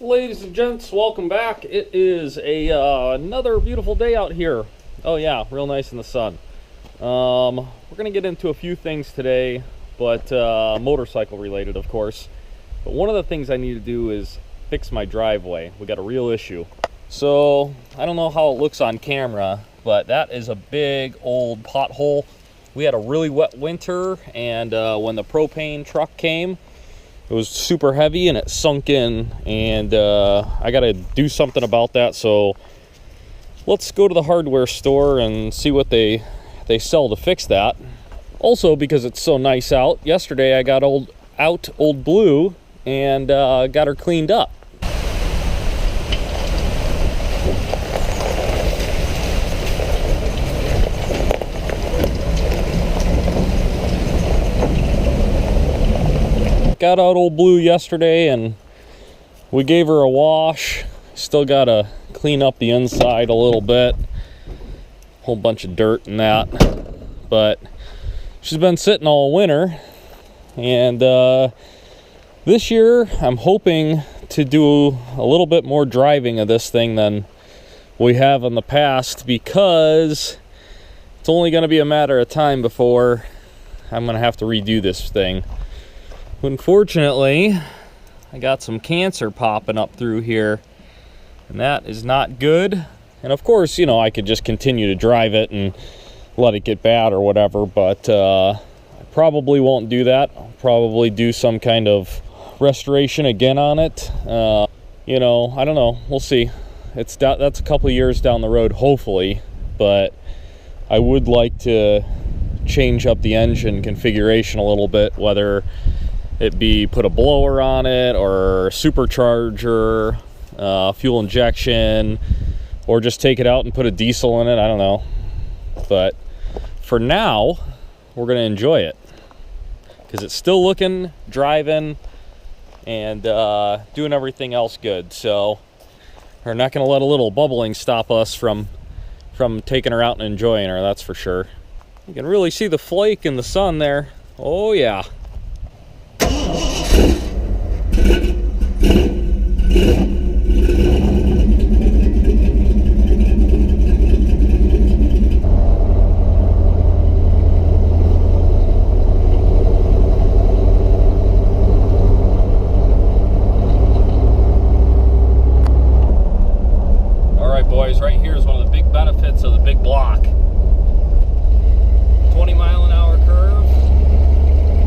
Ladies and gents, welcome back. It is another beautiful day out here. Oh yeah, real nice in the sun. We're gonna get into a few things today, but motorcycle related, of course. But one of the things I need to do is fix my driveway. We got a real issue. So I don't know how it looks on camera, but that is a big old pothole. We had a really wet winter, and when the propane truck came, it was super heavy and it sunk in, and I gotta do something about that. So let's go to the hardware store and see what they sell to fix that. Also, because it's so nice out, yesterday I got old Blue and got her cleaned up. Got out old Blue yesterday and we gave her a wash. Still gotta clean up the inside a little bit. Whole bunch of dirt and that. But she's been sitting all winter. And this year I'm hoping to do a little bit more driving of this thing than we have in the past, because it's only gonna be a matter of time before I'm gonna have to redo this thing. Unfortunately, I got some cancer popping up through here, and that is not good. And of course, you know, I could just continue to drive it and let it get bad or whatever, but I probably won't do that. I'll probably do some kind of restoration again on it. You know, I don't know. We'll see. That's a couple of years down the road, hopefully, but I would like to change up the engine configuration a little bit, whether it be put a blower on it or supercharger, fuel injection, or just take it out and put a diesel in it. I don't know. But for now, we're going to enjoy it because it's still looking, driving, and doing everything else good. So we're not going to let a little bubbling stop us from taking her out and enjoying her, that's for sure. You can really see the flake in the sun there. Oh yeah. All right, boys, right here is one of the big benefits of the big block. 20-mile-an-hour curve.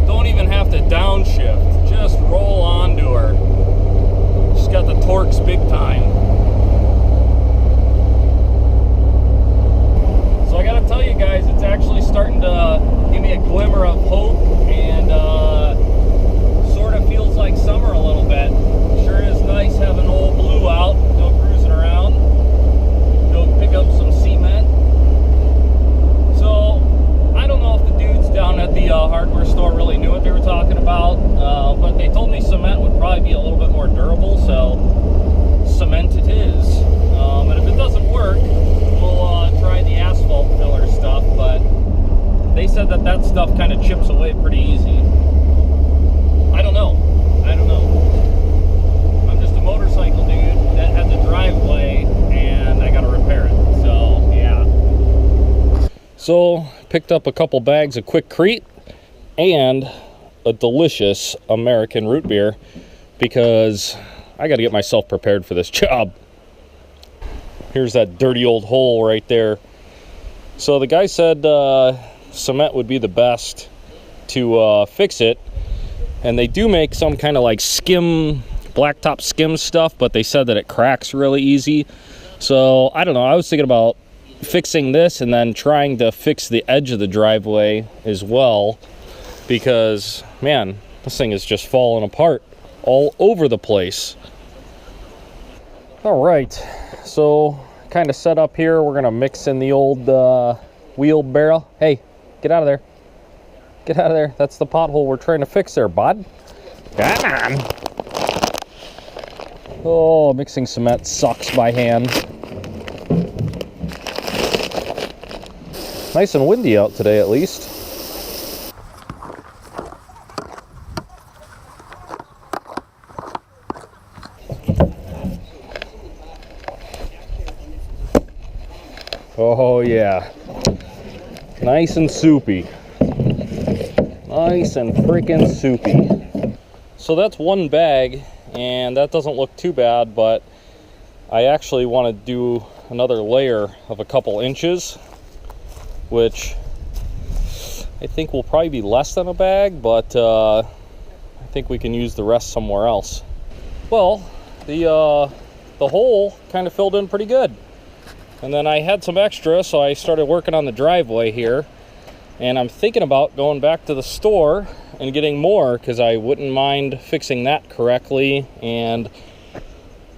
Don't even have to downshift, just roll onto her. She's got the torques big time. So I gotta tell you guys, it's actually starting to give me a glimmer of hope, and sort of feels like summer a little bit. Sure is nice having old Blue out, go cruising around, go pick up some cement. So I don't know if the dudes down at the hardware store really knew what they were talking about, but they told me cement would probably be a little bit more durable, so cement it is. And if it doesn't work, we'll try the asphalt filler stuff, but they said that stuff kind of chips away pretty easy. I don't know. I'm just a motorcycle dude that has a driveway, and I gotta repair it, so yeah. So picked up a couple bags of Quick Crete and a delicious American root beer, because I got to get myself prepared for this job. Here's that dirty old hole right there. So the guy said cement would be the best to fix it, and they do make some kind of like blacktop skim stuff, but they said that it cracks really easy. So I don't know, I was thinking about fixing this and then trying to fix the edge of the driveway as well, because man, this thing is just falling apart all over the place. All right, so kind of set up here, we're gonna mix in the old wheel barrel. Hey, get out of there, get out of there. That's the pothole we're trying to fix there, bud. Come on. Oh, mixing cement sucks by hand. Nice and windy out today, at least. Oh yeah. Nice and soupy. Nice and freaking soupy. So that's one bag, and that doesn't look too bad, but I actually want to do another layer of a couple inches, which I think will probably be less than a bag, but I think we can use the rest somewhere else. Well, the hole kind of filled in pretty good. And then I had some extra, so I started working on the driveway here. And I'm thinking about going back to the store and getting more, because I wouldn't mind fixing that correctly and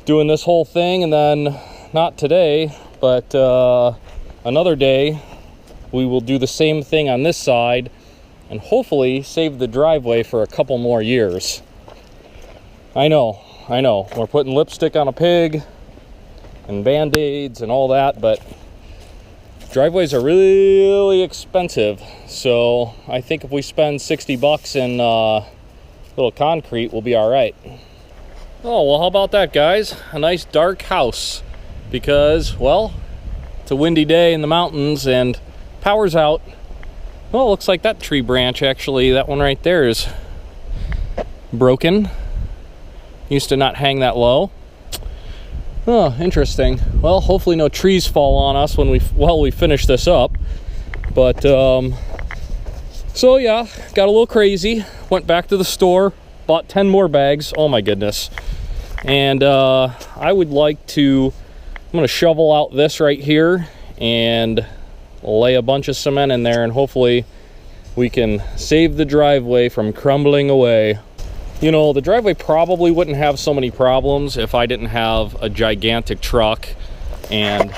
doing this whole thing. And then, not today, but another day, we will do the same thing on this side and hopefully save the driveway for a couple more years. I know, we're putting lipstick on a pig and band-aids and all that, but driveways are really expensive, so I think if we spend 60 bucks in little concrete, we'll be all right. Oh, well, how about that, guys? A nice dark house, because, well, it's a windy day in the mountains and power's out. Well, it looks like that tree branch, actually, that one right there is broken. Used to not hang that low. Oh, interesting. Well, hopefully no trees fall on us when we finish this up. But so yeah, got a little crazy. Went back to the store, bought 10 more bags. Oh my goodness. And I would like to, I'm gonna shovel out this right here and lay a bunch of cement in there, and hopefully we can save the driveway from crumbling away. You know, the driveway probably wouldn't have so many problems if I didn't have a gigantic truck and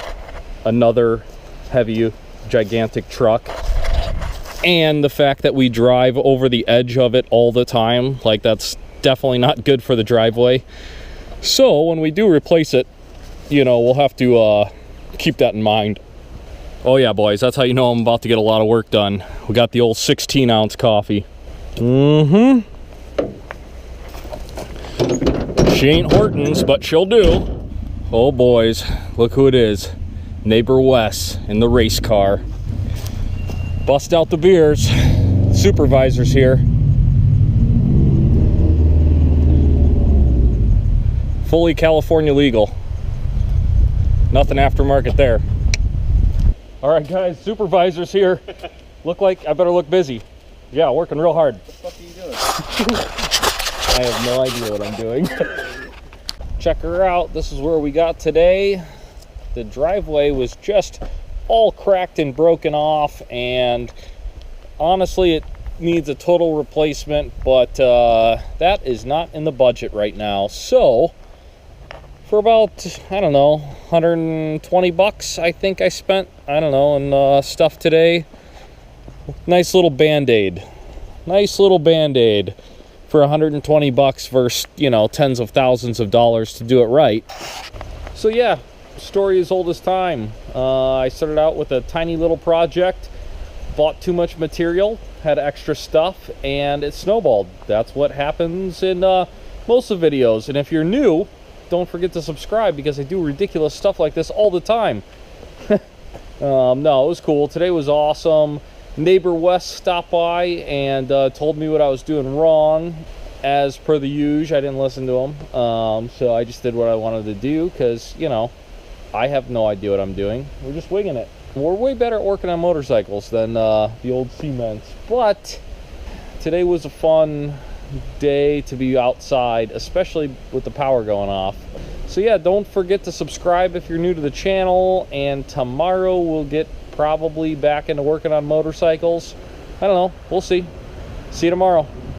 another heavy, gigantic truck. And the fact that we drive over the edge of it all the time, like, that's definitely not good for the driveway. So when we do replace it, you know, we'll have to keep that in mind. Oh yeah, boys, that's how you know I'm about to get a lot of work done. We got the old 16-ounce coffee. She ain't Hortons, but she'll do. Oh boys, look who it is. Neighbor Wes in the race car. Bust out the beers. Supervisor's here. Fully California legal. Nothing aftermarket there. All right, guys, supervisor's here. Look like I better look busy. Yeah, working real hard. What the fuck are you doing? I have no idea what I'm doing. Check her out. This is where we got today. The driveway was just all cracked and broken off, and honestly, it needs a total replacement, but that is not in the budget right now. So for about, I don't know, 120 bucks, I think I spent, I don't know, on stuff today. Nice little band-aid. Nice little band-aid for 120 bucks versus, you know, tens of thousands of dollars to do it right. So yeah, story as old as time. I started out with a tiny little project, bought too much material, had extra stuff, and it snowballed. That's what happens in most of the videos. And if you're new, don't forget to subscribe, because I do ridiculous stuff like this all the time. No, it was cool. Today was awesome. Neighbor Wes stopped by and told me what I was doing wrong. As per the usual, I didn't listen to him. So I just did what I wanted to do, because, you know, I have no idea what I'm doing. We're just winging it. We're way better at working on motorcycles than the old cements. But today was a fun day to be outside, especially with the power going off. So yeah, don't forget to subscribe if you're new to the channel, and tomorrow we'll get probably back into working on motorcycles. I don't know, we'll see. See you tomorrow.